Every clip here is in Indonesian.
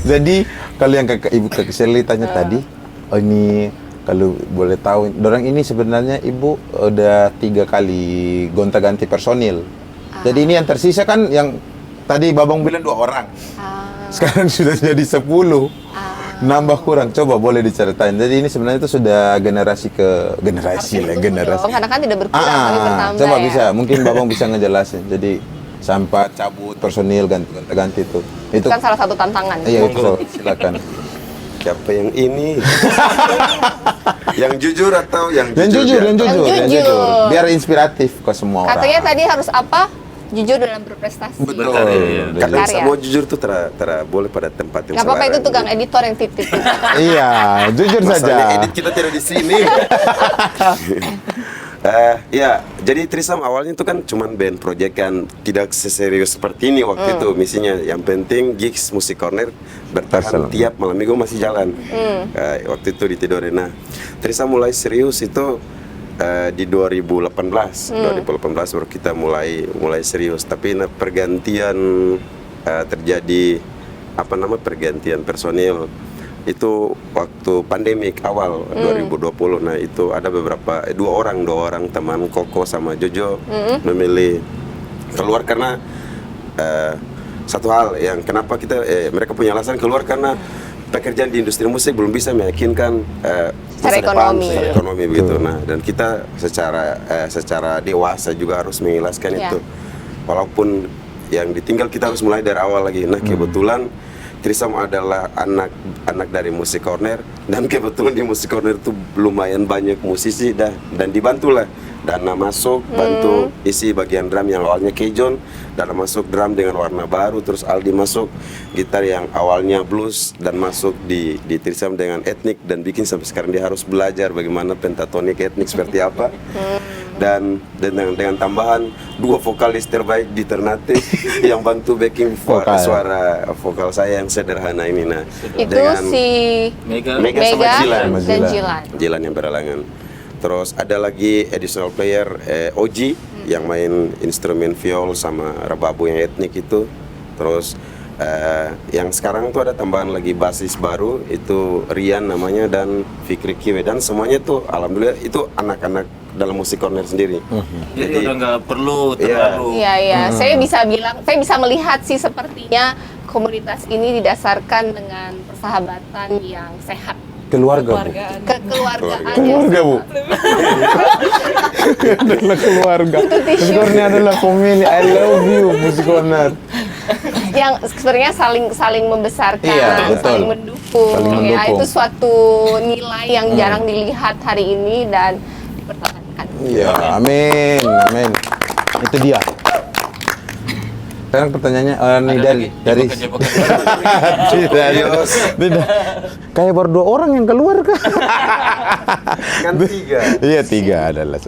Jadi kalau yang Ibu Kak Shelly tanya tadi, oh ini kalau boleh tahu, dorang ini sebenarnya Ibu udah 3 kali gonta-ganti personil. Jadi ini yang tersisa kan yang tadi Babang bilang 2 orang. Sekarang sudah jadi 10. Nambah kurang. Coba boleh diceritain. Jadi ini sebenarnya itu sudah generasi ke generasi lah, generasi. Karena kan tidak berkurang tapi bertambah. Coba ya. bisa, mungkin Babang bisa ngejelasin. Jadi sampai cabut personil ganti itu. Itu kan salah satu tantangan. Iya, itu silakan. Siapa yang ini? Yang jujur atau yang Yang biar- jujur. Biar inspiratif ke semua orang. Katanya tadi harus apa? Jujur dalam berprestasi. Betul. Karena Berkarya. semua jujur tuh boleh pada tempat yang Gak apa-apa, itu sembarang. tukang editor yang titip. Iya, jujur Masalahnya saja. edit kita tidak di sini. Ya, jadi Trisam awalnya itu kan cuman band project kan, tidak seserius seperti ini waktu itu misinya. Yang penting gigs Musik Corner bertahan tiap malam minggu masih jalan. Waktu itu di Tidore. Nah, Trisam mulai serius itu di 2018. 2018 baru kita mulai serius. Tapi pergantian terjadi pergantian personil itu waktu pandemik awal 2020. Nah itu ada dua orang teman Koko sama Jojo memilih keluar karena satu hal yang kenapa mereka punya alasan keluar karena pekerjaan di industri musik belum bisa meyakinkan Secara ekonomi. secara ekonomi begitu. Nah dan kita secara dewasa juga harus mengilaskan itu. Walaupun yang ditinggal kita harus mulai dari awal lagi. Nah kebetulan Trisam adalah anak dari Musik Corner dan kebetulan di Musik Corner itu lumayan banyak musisi dan dibantulah Dana masuk bantu isi bagian drum yang awalnya Kejon, Dana masuk drum dengan warna baru, terus Aldi masuk gitar yang awalnya blues dan masuk di Trisam dengan etnik dan bikin sampai sekarang dia harus belajar bagaimana pentatonik etnik seperti apa. Dan dengan tambahan 2 vokalis terbaik di Ternate yang bantu backing suara vokal saya yang sederhana ini. Nah, Itu dengan si Mega Mega sama Jilan. dan Jilan. Jilan yang beralangan. Terus ada lagi additional player Oji yang main instrumen viol sama rebabu yang etnik itu. Terus yang sekarang tuh ada tambahan lagi basis baru itu Rian namanya dan Fikri Kiwe dan semuanya tuh alhamdulillah itu anak-anak dalam Musik Corner sendiri. Jadi udah nggak perlu terlalu. Iya. Saya bisa melihat sih sepertinya komunitas ini didasarkan dengan persahabatan yang sehat. Keluarga, Bu. Kekeluargaan. Keluarga, Bu. Adalah keluarga. Musik Corner adalah family. I love you, Musik Corner. Yang sebenarnya saling membesarkan, Iya, betul. saling mendukung. Saling Ya, mendukung. itu suatu nilai yang jarang dilihat hari ini dan dipertahankan. Iya, amin. Itu dia. Sekarang pertanyaannya nih dari tidak. Kayak baru 2 orang yang keluar kan? Kan 3. Iya 3 adalah.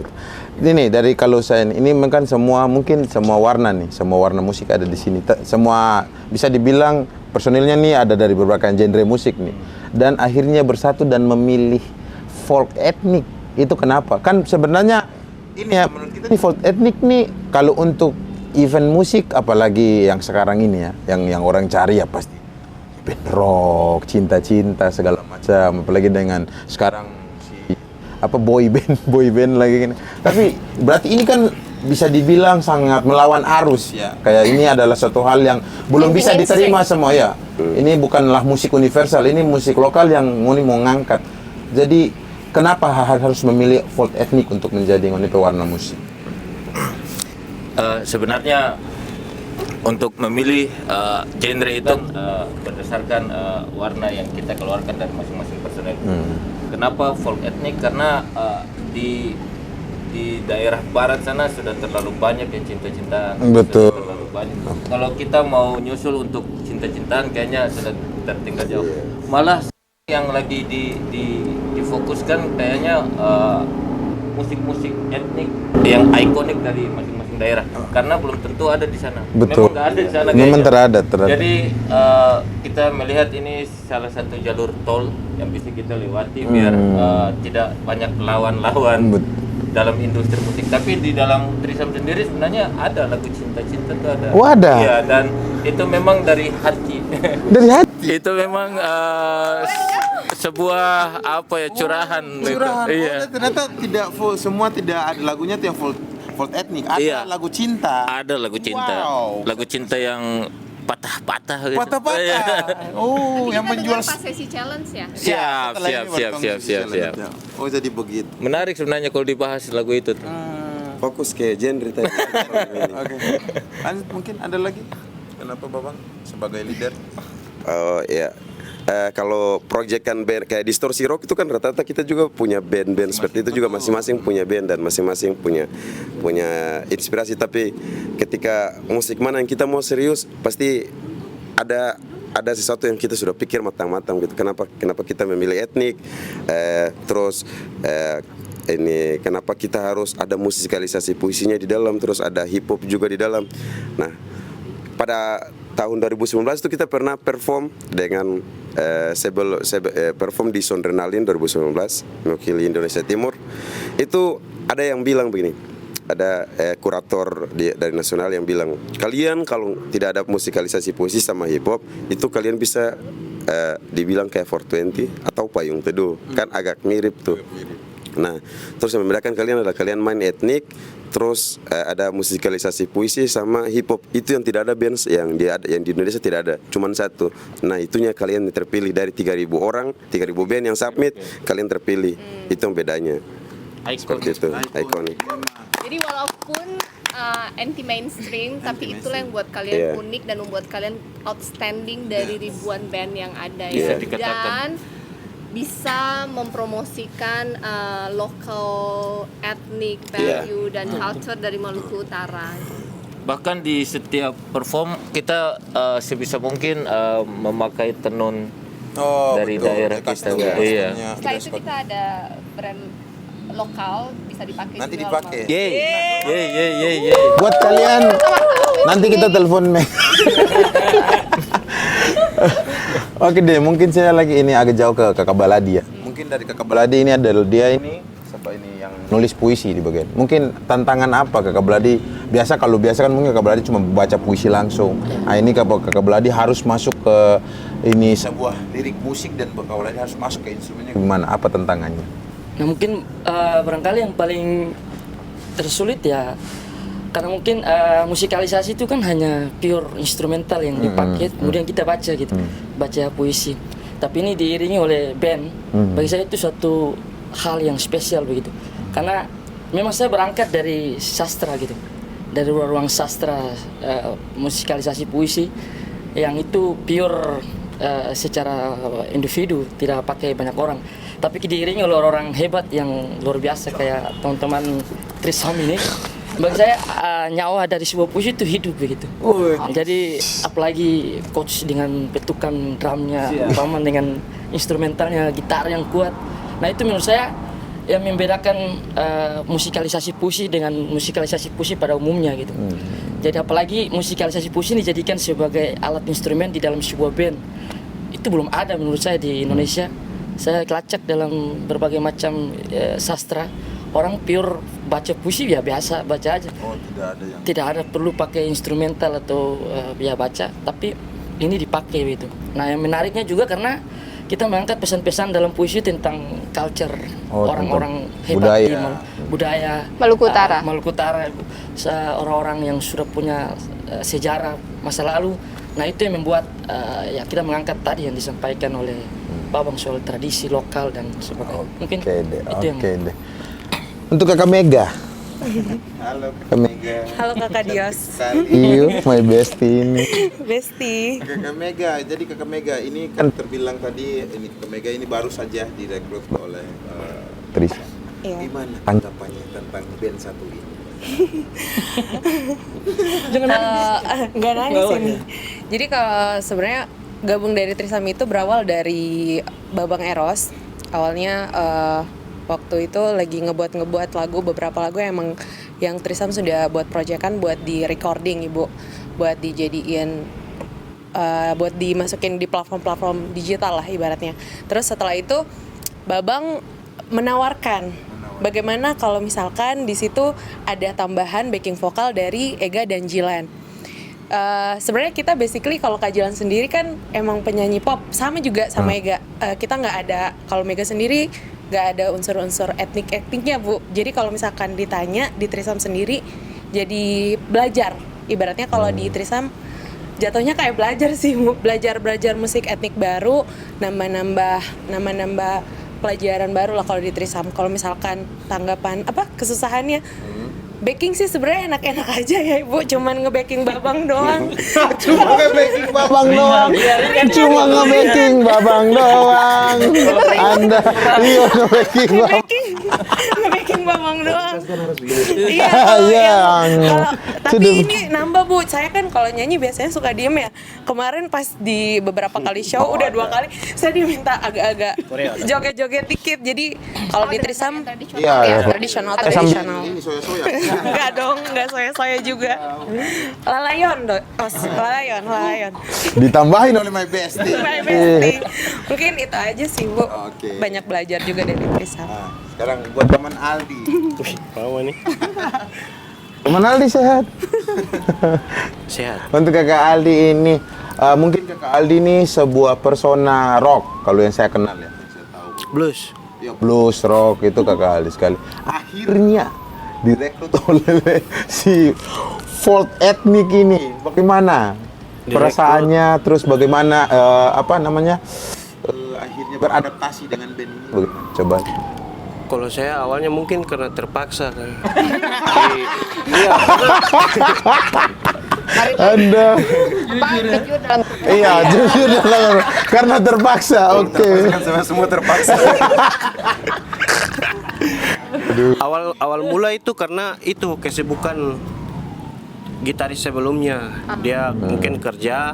Ini dari kalau saya ini kan mungkin semua warna nih, semua warna musik ada di sini. Semua bisa dibilang personilnya nih ada dari berbagai genre musik nih. Dan akhirnya bersatu dan memilih folk etnik. Itu kenapa? Kan sebenarnya ini ya menurut kita nih folk etnik nih kalau untuk event musik apalagi yang sekarang ini ya, yang orang cari ya pasti band rock, cinta-cinta segala macam, apalagi dengan sekarang boy band lagi gini. Tapi berarti ini kan bisa dibilang sangat melawan arus ya. Kayak ini adalah suatu hal yang belum bisa diterima semua ya. Ini bukanlah musik universal, ini musik lokal yang mau ngangkat. Jadi kenapa harus memilih folk etnik untuk menjadi pewarna musik? Sebenarnya untuk memilih genre itu berdasarkan warna yang kita keluarkan dari masing-masing personel. Kenapa folk etnik? Karena di daerah barat sana sudah terlalu banyak yang cinta-cintaan. Betul. Sudah terlalu banyak. Kalau kita mau nyusul untuk cinta-cintaan kayaknya sudah tertinggal jauh. Malah yang lagi difokuskan kayaknya musik-musik etnik yang ikonik dari masing-masing daerah karena belum tentu ada di sana. Betul. Memang nggak ada di sana. Memang kayaknya. terada. Jadi kita melihat ini salah satu jalur tol yang bisa kita lewati biar tidak banyak lawan-lawan dalam industri musik. Tapi di dalam Trisam sendiri sebenarnya ada lagu cinta-cinta tuh ada. Oh, ada. Iya, dan itu memang dari hati. Dari hati. Itu memang sebuah apa ya, curahan. Curahan. Iya. Oh, ternyata tidak full, semua tidak ada lagunya tuh yang full etnik. Ada Iya. lagu cinta. Ada lagu cinta. Wow. Lagu cinta yang patah-patah gitu. Patah-patah. Iya. Oh, Kita yang menjual. dengar pas sesi challenge ya. Siap. Oh, jadi begitu. Menarik sebenarnya kalau dibahas lagu itu tuh. Fokus ke genre tadi. Oke. Lanjut, mungkin ada lagi? Kenapa Babang sebagai leader? Oh iya. Kalau proyekan band kayak Distorsi Rock itu kan rata-rata kita juga punya band-band seperti itu juga, masing-masing punya band dan masing-masing punya inspirasi. Tapi ketika musik mana yang kita mau serius, pasti ada sesuatu yang kita sudah pikir matang-matang gitu. Kenapa kita memilih etnik, terus ini kenapa kita harus ada musikalisasi puisinya di dalam, terus ada hip hop juga di dalam. Nah, pada tahun 2019 itu kita pernah perform dengan perform di Sondrenalin 2019 mewakili Indonesia Timur. Itu ada yang bilang begini, ada kurator dari nasional yang bilang, kalian kalau tidak ada musikalisasi puisi sama hip hop itu kalian bisa dibilang kayak 420 atau payung teduh, kan agak mirip tuh. Nah, terus yang membedakan kalian adalah kalian main etnik, terus ada musikalisasi puisi sama hip hop. Itu yang tidak ada band yang di Indonesia tidak ada, cuman satu. Nah, itunya kalian terpilih dari 3.000 orang, 3.000 band yang submit, kalian terpilih. Itu yang bedanya. Seperti itu, ikonik. Jadi walaupun anti mainstream, tapi itulah yang buat kalian unik dan membuat kalian outstanding dari ribuan band yang ada ya. Dan bisa mempromosikan local ethnic value dan culture dari Maluku Utara. Bahkan di setiap perform kita sebisa mungkin memakai tenun dari betul. daerah kita. Iya. Setelah itu kita ada brand lokal bisa dipakai. Nanti juga dipakai. Yeay. Buat kalian, nanti kita telepon Meg. Oke deh, mungkin saya lagi ini agak jauh ke Kakak Baladi ya. Mungkin dari Kakak Baladi ini ada dia ini siapa ini yang nulis puisi di bagian. Mungkin tantangan apa Kakak Baladi? Biasa kan mungkin Kakak Baladi cuma baca puisi langsung. Nah, ini Kakak Baladi harus masuk ke ini sebuah lirik musik dan Kakak Baladi harus masuk ke instrumennya. Gimana? Apa tantangannya? Nah, mungkin barangkali yang paling tersulit ya karena mungkin musikalisasi itu kan hanya pure instrumental yang dipakai, kemudian kita baca gitu, baca puisi. Tapi ini diiringi oleh band. Bagi saya itu suatu hal yang spesial begitu. Karena memang saya berangkat dari sastra gitu, dari ruang sastra, musikalisasi puisi yang itu pure secara individu, tidak pakai banyak orang. Tapi diiringi oleh orang hebat yang luar biasa kayak teman-teman Trisam ini. Bagi saya nyawa dari sebuah puisi itu hidup begitu. Jadi apalagi coach dengan petukan drumnya, paman dengan instrumentalnya, gitar yang kuat. Nah itu menurut saya yang membedakan musikalisasi puisi dengan musikalisasi puisi pada umumnya gitu. Jadi apalagi musikalisasi puisi dijadikan sebagai alat instrumen di dalam sebuah band. Itu belum ada menurut saya di Indonesia. Saya kelacak dalam berbagai macam sastra. Orang pure baca puisi ya biasa baca aja. Tidak ada perlu pakai instrumental atau ya baca, tapi ini dipakai gitu. Nah, yang menariknya juga karena kita mengangkat pesan-pesan dalam puisi tentang culture orang-orang hebat di budaya Maluku Utara. Maluku Utara, orang-orang yang sudah punya sejarah masa lalu. Nah, itu yang membuat ya kita mengangkat tadi yang disampaikan oleh Babang soal tradisi lokal dan sebagainya. Mungkin itu yang Untuk Kakak Mega. Halo Kakak Mega. Halo Kakak Dios. Iyo, my bestie ini. Bestie. Kakak Mega, jadi Kakak Mega ini kan terbilang tadi ini Kakak Mega ini baru saja direkrut oleh Trisam. Iya. Gimana tanggapannya tentang band satu ini? Nggak nangis ini. Jadi kalau sebenarnya gabung dari Trisam itu berawal dari Babang Eros. Awalnya waktu itu lagi ngebuat lagu, beberapa lagu yang Trisam sudah buat proyekan buat di recording Ibu, buat dijadiin buat dimasukin di platform digital lah ibaratnya. Terus setelah itu Babang menawarkan bagaimana kalau misalkan di situ ada tambahan backing vokal dari Ega dan Jilan. sebenarnya kita basically kalau Kak Jilan sendiri kan emang penyanyi pop, sama juga sama Ega. Kita nggak ada, kalau Mega sendiri nggak ada unsur-unsur etniknya Bu. Jadi kalau misalkan ditanya di Trisam sendiri, jadi belajar. Ibaratnya kalau di Trisam jatuhnya kayak belajar sih Bu, belajar musik etnik baru, nambah pelajaran baru lah kalau di Trisam. Kalau misalkan tanggapan kesusahannya, baking sih sebenarnya enak-enak aja ya Ibu, cuman nge-baking babang doang. Cuma nge-baking babang doang. Cuma nge-baking babang doang. Anda nge-baking babang. Nge-baking babang doang. Iya. Tapi ini nambah Bu, saya kan kalau nyanyi biasanya suka diem ya. Kemarin pas di beberapa kali show, udah 2 kali, saya diminta agak-agak joget-joget dikit. Jadi kalau di Trisam, tradisional. Enggak dong, enggak soya-soya juga. Lalayon. Ditambahin oleh My Bestie. My bestie. Mungkin itu aja sih Bu. Oke. Banyak belajar juga dari Trisam. Sekarang buat teman Aldi. Mau nih. Teman Aldi sehat. Sehat. Untuk Kakak Aldi ini, mungkin Kakak Aldi ini sebuah persona rock kalau yang saya kenal ya. Saya tahu. Blues. Ya, blues rock itu Kakak Aldi sekali. Akhirnya direkrut oleh si Folk Etnik ini. Bagaimana perasaannya? Terus bagaimana akhirnya beradaptasi dengan band ini? Bagaimana? Coba. Kalau saya awalnya mungkin karena terpaksa kan. Anda jujur dalam karena terpaksa. Oke. Semua terpaksa. Awal mula itu karena itu kesibukan gitaris sebelumnya. Dia mungkin kerja.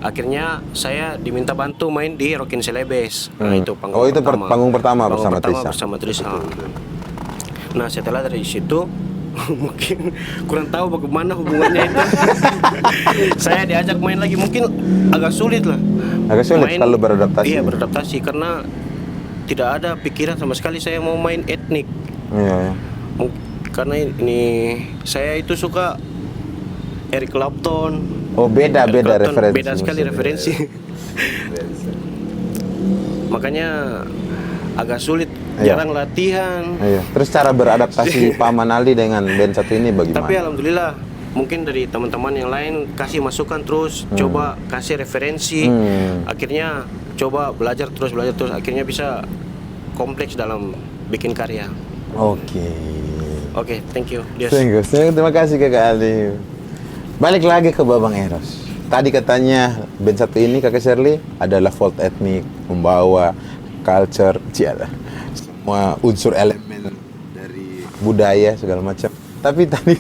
Akhirnya saya diminta bantu main di Rockin Celebes. Nah, itu panggung pertama. Panggung pertama bersama Trisam. Bersama Trisam. Nah, setelah dari situ mungkin kurang tahu bagaimana hubungannya itu. Saya diajak main lagi, mungkin agak sulit lah. Agak sulit kalau beradaptasi. Iya, beradaptasi karena tidak ada pikiran sama sekali saya mau main etnik. Iya. Karena ini saya itu suka Eric Clapton. Oh, beda referensi. Beda sekali referensi. Makanya agak sulit, jarang latihan. Iya. Terus cara beradaptasi Paman Aldi dengan band satu ini bagaimana? Tapi alhamdulillah mungkin dari teman-teman yang lain kasih masukan terus, coba kasih referensi. Akhirnya coba belajar terus, akhirnya bisa kompleks dalam bikin karya. Oke, thank you. Yes. Thank you. Terima kasih Kakak Aldi. Balik lagi ke Babang Eros. Tadi katanya band satu ini Kakak Shirley adalah folk etnik, membawa culture, semua unsur elemen dari budaya segala macam. Tapi tadi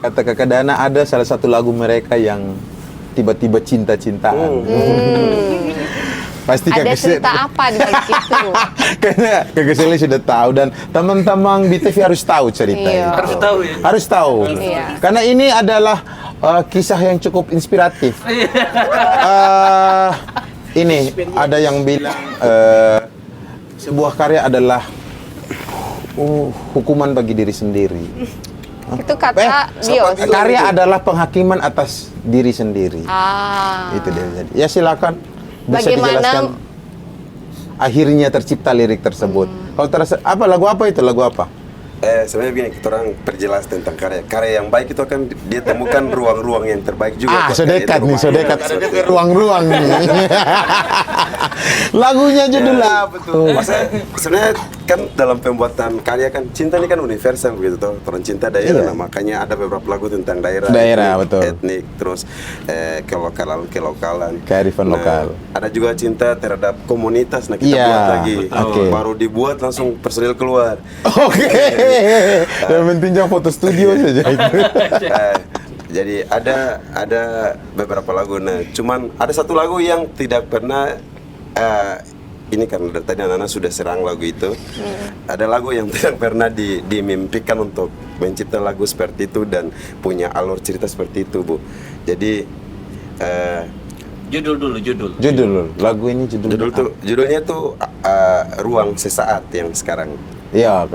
kata Kakak Dana ada salah satu lagu mereka yang tiba-tiba cinta-cintaan. Pasti ada cerita apa di balik itu? Karena Kakak Shirley sudah tahu dan teman-teman BTV harus tahu cerita itu. Harus tahu ya. Harus tahu. Iya. Karena ini adalah kisah yang cukup inspiratif. Ini ada yang bilang sebuah karya adalah hukuman bagi diri sendiri. Itu kata Dios. Karya adalah penghakiman atas diri sendiri. Itu dia. Jadi ya silakan. Bisa dijelaskan akhirnya tercipta lirik tersebut. Kalau terasa lagu apa itu? Lagu apa? Sebenarnya begini, kita orang perjelas tentang karya yang baik itu akan dia temukan ruang-ruang yang terbaik juga. So dekat. Ada ruang-ruang nih. Lagunya judul apa tuh? Sebenarnya kan dalam pembuatan karya kan cinta ini kan universal begitu toh. Orang cinta daerah, nah, makanya ada beberapa lagu tentang daerah, betul. etnik, terus kelokalan, kearifan lokal. Ada juga cinta terhadap komunitas. Nah, kita buat lagi. Baru dibuat langsung personil keluar. Yang penting jangan foto studio saja itu. Jadi ada beberapa lagu. Nah, cuman ada satu lagu yang tidak pernah ini karena dari tadi anak-anak sudah serang lagu itu. Ada lagu yang tidak pernah dimimpikan untuk mencipta lagu seperti itu dan punya alur cerita seperti itu, Bu. Jadi Judul dulu. Lagu ini judulnya judulnya tuh Ruang Sesaat yang sekarang Iya,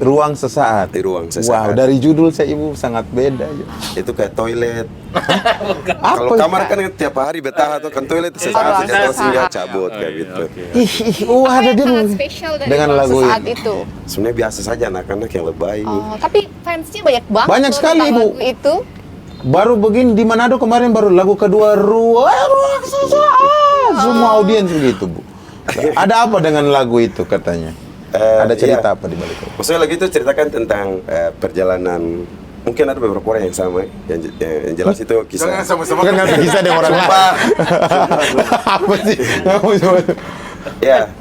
ruang sesaat. Di ruang sesaat. Wow, dari judul saya ibu sangat beda. Itu kayak toilet. Apa? Kalau kamar kan tiap hari betah atau kan toilet sesaat saja atau singgah cabut kayak gitu. Wah, ada dia sangat spesial dari dengan ruang lagu sesaat ini. itu. Sebenarnya biasa saja anak-anak yang lebay. Oh, tapi fansnya banyak banget. Banyak loh sekali, tentang Bu. lagu itu. Baru begini di Manado kemarin baru lagu kedua ruang sesaat. Semua audiens begitu, Bu. Ada apa dengan lagu itu katanya? Ada cerita apa di balik itu? Maksudnya lagi itu ceritakan tentang perjalanan. Mungkin ada beberapa orang yang sama. Yang jelas itu kisah. Kan nggak bisa dengan orang lain. Apa sih? Ya,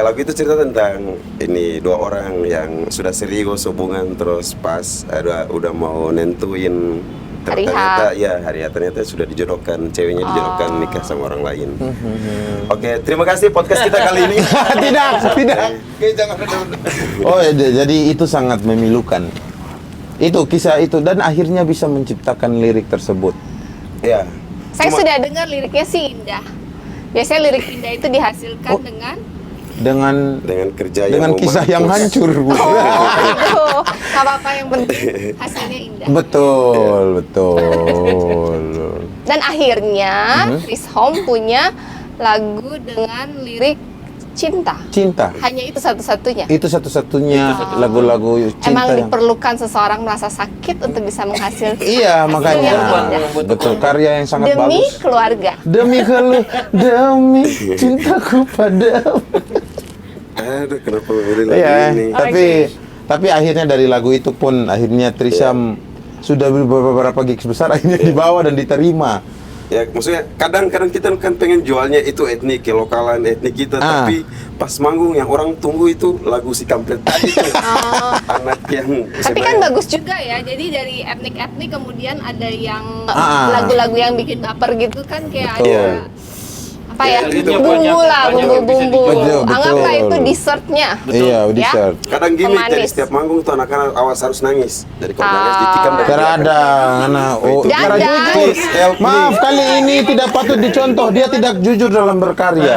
lagu itu cerita tentang ini dua orang yang sudah serius hubungan terus pas udah mau nentuin Hari ternyata ya hari ternyata sudah dijodohkan, ceweknya dijodohkan nikah sama orang lain. Oke, terima kasih podcast kita kali ini. Tidak. Oh, jadi itu sangat memilukan. Itu kisah itu dan akhirnya bisa menciptakan lirik tersebut. Ya. Saya sudah dengar liriknya sih indah. Biasanya lirik indah itu dihasilkan dengan kerja dengan kisah yang hancur, Bu. itu nggak apa-apa, yang penting hasilnya indah. Betul. Dan akhirnya Chris Home punya lagu dengan lirik cinta. Hanya itu satu-satunya. Itu satu-satunya lagu-lagu cinta Emang yang diperlukan seseorang merasa sakit untuk bisa menghasilkan. Iya, makanya. Betul, karya yang sangat Demi bagus. keluarga. Demi cintaku padamu. Aduh, kenapa memilih lagu Iya, ini? tapi akhirnya dari lagu itu pun akhirnya Trisam sudah beberapa gigs besar akhirnya dibawa dan diterima. Ya, maksudnya kadang-kadang kita kan pengen jualnya itu etnik, lokalan etnik kita, tapi pas manggung yang orang tunggu itu lagu si kampret tadi tuh. Anak yang Tapi kan bagus juga ya. Jadi dari etnik-etnik kemudian ada yang lagu-lagu yang bikin baper gitu kan, kayak Betul. ada apa ya, itu bumbu lah, bumbu-bumbu. Betul. Anggaplah itu dessertnya. Iya, dessert. kadang gimmick dari Pemanis. setiap manggung tuh anak-anak awas harus nangis. Jadi kalau nangis ditikam dari Terkadang anak cara Dadah. jujur. Maaf, kali ini tidak patut dicontoh. Dia tidak jujur dalam berkarya.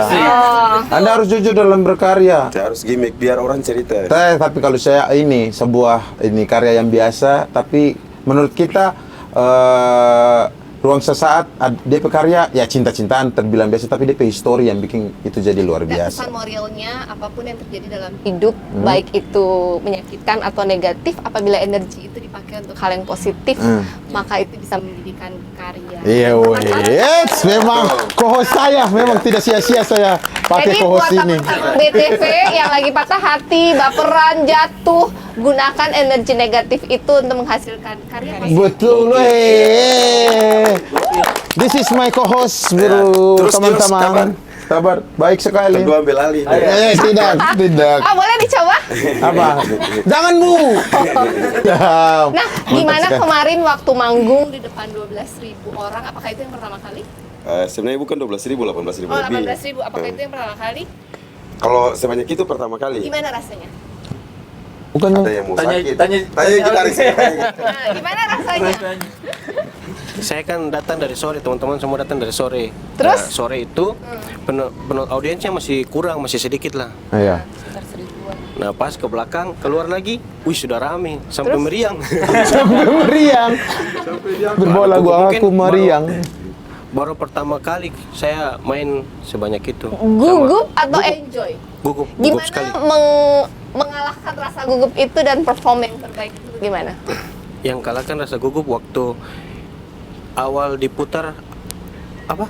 Anda harus jujur dalam berkarya. Saya harus gimmick biar orang cerita. Tapi kalau saya ini sebuah karya yang biasa, tapi menurut kita ruang sesaat DP karya ya cinta-cintaan terbilang biasa, tapi DP histori yang bikin itu jadi luar Dan biasa. pesan moralnya, apapun yang terjadi dalam hidup, baik itu menyakitkan atau negatif, apabila energi itu dipakai untuk hal yang positif, maka itu bisa menjadikan karya. Iya, memang co-host saya memang tidak sia-sia saya pakai Jadi buat co-host ini. teman-teman BTV yang lagi patah hati, baperan, jatuh, gunakan energi negatif itu untuk menghasilkan karya positif. Betul, This is my co-host, bro, Terus, teman-teman. Kabar baik sekali. Kedua ambil alih. Tidak. Boleh dicoba? Apa? Jangan, Bu. Nah, gimana kemarin waktu manggung di depan 12.000 orang? Apakah itu yang pertama kali? Sebenarnya bukan 12.000, 18.000 Oh, lebih. 18.000. Apakah itu yang pertama kali? Kalau sebanyak itu pertama kali. Gimana rasanya? Bukan Ada yang mau sakit. tanya gitaris. Nah, gimana rasanya? Saya kan datang dari sore, teman-teman semua datang dari sore. Terus? Nah, sore itu audiensnya masih kurang, masih sedikit lah. Iya. Nah, pas ke belakang keluar lagi, wih sudah rame sampai Terus? meriang. Sampai meriang. Berbawa lagu Mungkin aku meriang. Baru pertama kali saya main sebanyak itu. Gugup atau enjoy? Gugup Gimana sekali. mengalahkan rasa gugup itu dan perform yang terbaik itu gimana? Yang kalahkan rasa gugup waktu awal diputar apa?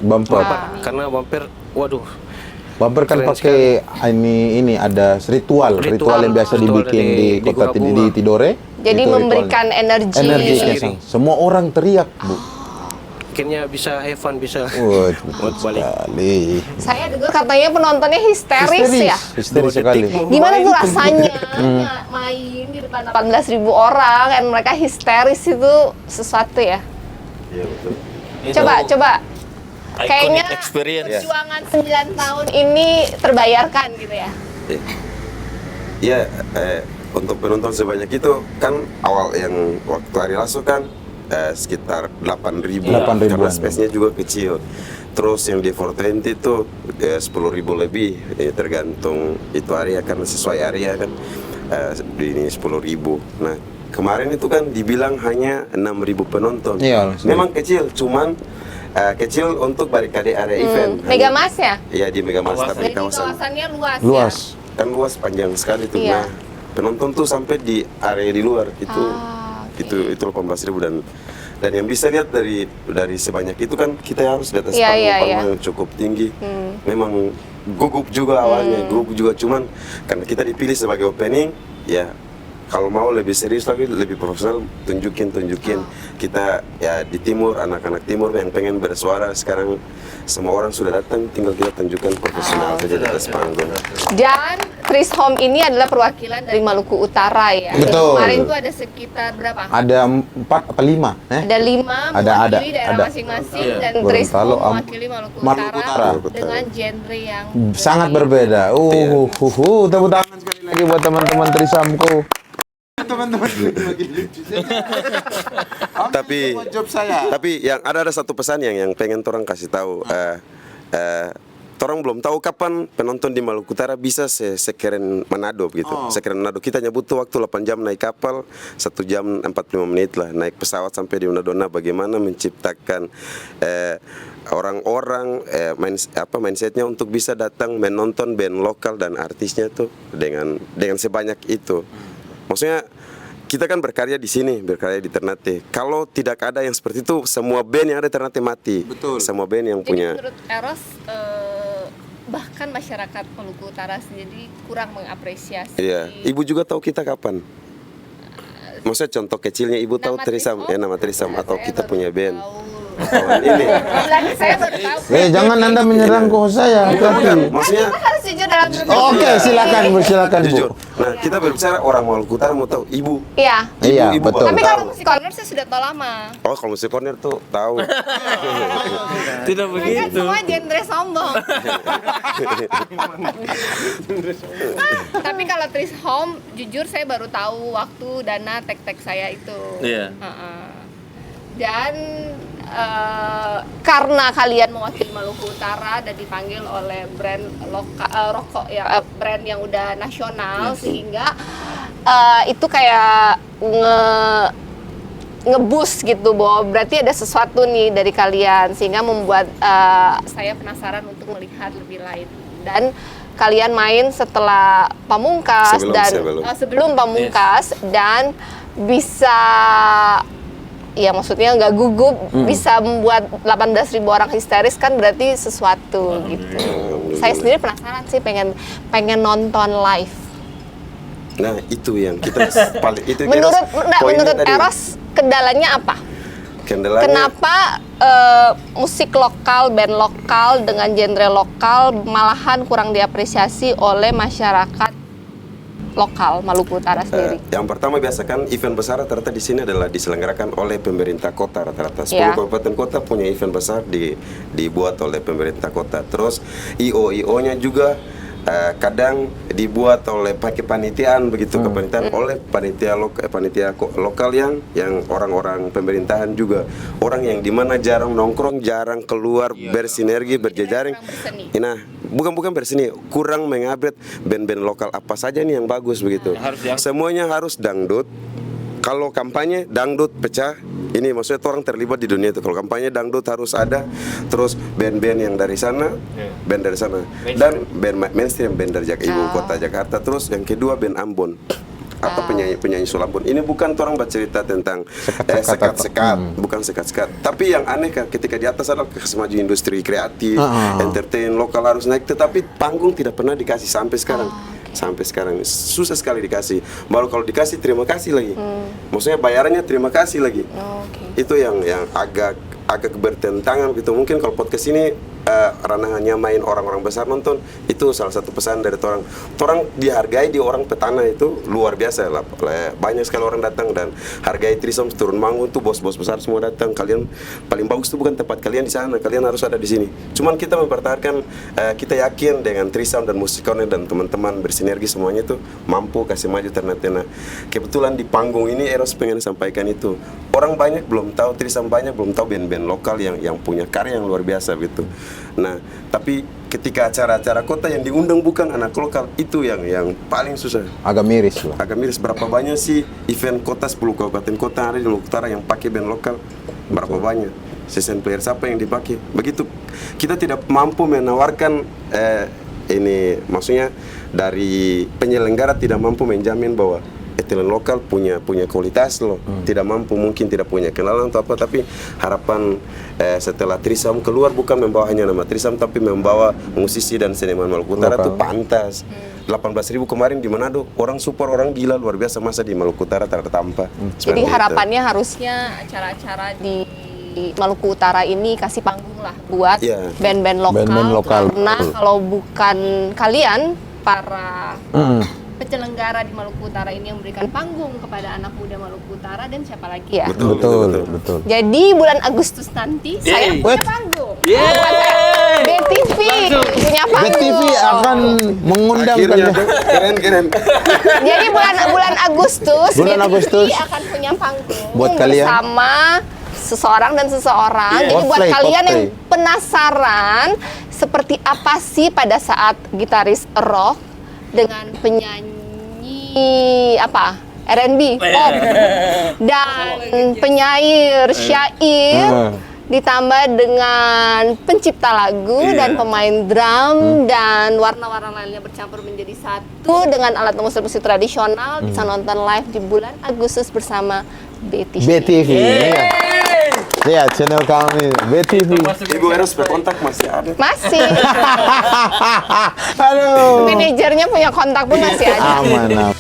Bumper. Karena bumper, waduh. Bumper kan Keren pakai ini ada ritual yang biasa Ritual dibikin di di kota Gora Bunga. di Tidore. Jadi Itu memberikan energi. energi. Semua orang teriak, Bu. Akhirnya bisa have fun, bisa Wah, buat balik. sekali. Saya dengar katanya penontonnya histeris ya. Histeris sekali. Gimana tuh rasanya main di depan 18.000 orang dan mereka histeris, itu sesuatu ya. Iya, betul. Coba. Kayaknya experience. perjuangan 9 tahun ini terbayarkan gitu ya. Iya, untuk penonton sebanyak itu kan awal yang waktu hari lasu kan sekitar 8.000 8.000-an. karena space-nya juga kecil. Terus yang di 420 itu 10.000 lebih, tergantung itu area karena sesuai area kan. Ini 10.000. Nah kemarin itu kan dibilang hanya 6.000 penonton. Iya, Memang kecil, cuman kecil untuk barikade area event. Megamas ya? Iya di Megamas, tapi Jadi kawasan kawasannya luas. Luas. kan luas panjang sekali tuh. Iya. Nah penonton tuh sampai di area di luar itu Oke. itu 18.000 dan yang bisa lihat dari sebanyak itu kan kita harus di atas Iya, panggung iya, yang cukup tinggi. Memang gugup juga awalnya, gugup juga cuman karena kita dipilih sebagai opening ya. Kalau mau lebih serius lagi, lebih profesional, tunjukin kita ya di timur, anak-anak timur yang pengen bersuara sekarang semua orang sudah datang, tinggal kita tunjukkan profesional saja di atas panggung. Dan Tris Home ini adalah perwakilan dari Maluku Utara ya. Betul. Kemarin tuh ada sekitar berapa? Ada 4 apa 5? Ada 5 mewakili daerah ada. masing-masing Iya. dan Gorontalo, Tris Home mewakili Maluku Maluku Utara Utara. dengan genre yang Sangat berbeda. Tepuk tangan sekali lagi buat teman-teman Trisamku. Teman-teman Tapi yang ada satu pesan yang pengen orang kasih tahu. Orang belum tahu kapan penonton di Maluku Utara bisa sekeren Manado begitu. Sekeren Manado. Kita nyebut tuh waktu 8 jam naik kapal, 1 jam 45 menit lah naik pesawat sampai di Unadona. Bagaimana menciptakan orang-orang mindsetnya untuk bisa datang menonton band lokal dan artisnya tuh dengan sebanyak itu. Maksudnya kita kan berkarya di sini, berkarya di Ternate. Kalau tidak ada yang seperti itu, semua band yang ada di Ternate mati. Betul. Semua band yang Jadi punya. menurut Eros bahkan masyarakat Maluku Utara sendiri kurang mengapresiasi. Iya. Ibu juga tahu kita kapan? Maksudnya contoh kecilnya ibu tahu Nama Trisam, Tris Home? nama Trisam atau Saya kita baru punya band. tahu. Kawan ini. Lagi saya baru tahu. jangan Anda menyerang ke saya. Bukan, maksudnya Kita harus jujur dalam berbicara. Oke, silakan Bu, silakan Bu. jujur. Nah, kita berbicara orang Maluku Utara mau tahu ibu. Iya. Iya, Ibu betul. baru Tapi tahu. kalau musik corner saya sudah tahu lama. Oh, kalau musik corner tuh tahu. Tidak Kan begitu. semua genre sombong. Tapi kalau Tris Home, jujur saya baru tahu waktu Dana tag-tag saya itu. Iya. Dan karena kalian mewakili Maluku Utara dan dipanggil oleh brand rokok ya, brand yang udah nasional, sehingga itu kayak ngeboost gitu bahwa berarti ada sesuatu nih dari kalian, sehingga membuat saya penasaran untuk melihat lebih lain. Dan kalian main setelah Pamungkas sebelum Pamungkas dan bisa ya maksudnya nggak gugup, bisa membuat 18.000 orang histeris kan berarti sesuatu gitu. Saya sendiri penasaran sih, pengen nonton live. Nah, itu yang kita paling itu Menurut Eros kendalanya apa? kendalanya. Kenapa musik lokal, band lokal dengan genre lokal malahan kurang diapresiasi oleh masyarakat lokal Maluku Utara sendiri? Yang pertama biasa kan event besar rata-rata di sini adalah diselenggarakan oleh pemerintah kota rata-rata. 10 Ya. kabupaten kota punya event besar dibuat oleh pemerintah kota. Terus IO-nya juga kadang dibuat oleh pakai panitiaan begitu, kepanitiaan oleh panitia lokal yang orang-orang pemerintahan juga, orang yang dimana jarang nongkrong, jarang keluar bersinergi, berjejaring. kurang berseni. Nah, bukan berseni, kurang mengupgrade band-band lokal apa saja nih yang bagus begitu. Semuanya harus dangdut. Kalau kampanye dangdut pecah, ini maksudnya orang terlibat di dunia itu. Kalau kampanye dangdut harus ada, terus band-band yang dari sana, band dari sana, dan band mainstream, band dari ibu kota Jakarta. Terus yang kedua band Ambon atau penyanyi Sulambon. Ini bukan orang bercerita tentang sekat-sekat, bukan sekat-sekat. Tapi yang aneh kan ketika di atas adalah maju industri kreatif, entertain lokal harus naik, tetapi panggung tidak pernah dikasih sampai sekarang. Sampai sekarang susah sekali dikasih. Baru kalau dikasih terima kasih lagi. Maksudnya bayarannya terima kasih lagi. Itu yang agak bertentangan gitu. Mungkin kalau podcast ini ranahnya main orang-orang besar nonton, itu salah satu pesan dari orang. Orang dihargai di orang petana itu luar biasa lah. Banyak sekali orang datang dan hargai Trisom turun manggung tuh bos-bos besar semua datang. Kalian paling bagus tuh bukan tempat kalian di sana, kalian harus ada di sini. Cuman kita mempertahankan, kita yakin dengan Trisam dan Musik Corner dan teman-teman bersinergi semuanya tuh mampu kasih maju Ternate. Nah, kebetulan di panggung ini Eros pengen sampaikan itu. Orang banyak belum tahu Trisam, banyak belum tahu band-band lokal yang punya karya yang luar biasa gitu. Nah, tapi ketika acara-acara kota yang diundang bukan anak lokal, itu yang paling susah. Agak miris lah. Agak miris. Berapa banyak sih event kota 10 kabupaten kota ada di Maluku Utara yang pakai band lokal? Berapa banyak? Season player siapa yang dipakai? Begitu kita tidak mampu menawarkan ini, maksudnya dari penyelenggara tidak mampu menjamin bahwa talent lokal punya kualitas loh. Tidak mampu, mungkin tidak punya kenalan atau apa, tapi harapan setelah Trisam keluar bukan membawa hanya nama Trisam, tapi membawa musisi dan seniman Maluku Utara itu pantas. 18.000 kemarin di Manado, orang support, orang gila luar biasa, masa di Maluku Utara tanpa. Jadi harapannya harusnya acara-acara di Maluku Utara ini kasih panggung lah buat band-band lokal, Band-band lokal. Karena kalau bukan kalian para penyelenggara di Maluku Utara ini yang memberikan panggung kepada anak muda Maluku Utara, dan siapa lagi ya? Betul. Jadi bulan Agustus nanti saya punya panggung. BTV punya panggung. BTV akan mengundang Akhirnya kalian. keren. Jadi bulan Agustus Bulan BTV Agustus akan punya panggung buat kalian. bersama seseorang dan seseorang. Jadi buat Cosplay, kalian yang cosplay. penasaran seperti apa sih pada saat gitaris rock dengan penyanyi R&B, pop, dan penyair syair, ditambah dengan pencipta lagu dan pemain drum dan warna-warna lainnya bercampur menjadi satu dengan alat musik tradisional. Bisa nonton live di bulan Agustus bersama BTV. BTV. Lihat channel kami BTV. Ibu Eros berkontak masih ada. Masih. Aduh. Manajernya punya kontak pun masih ada. Aman.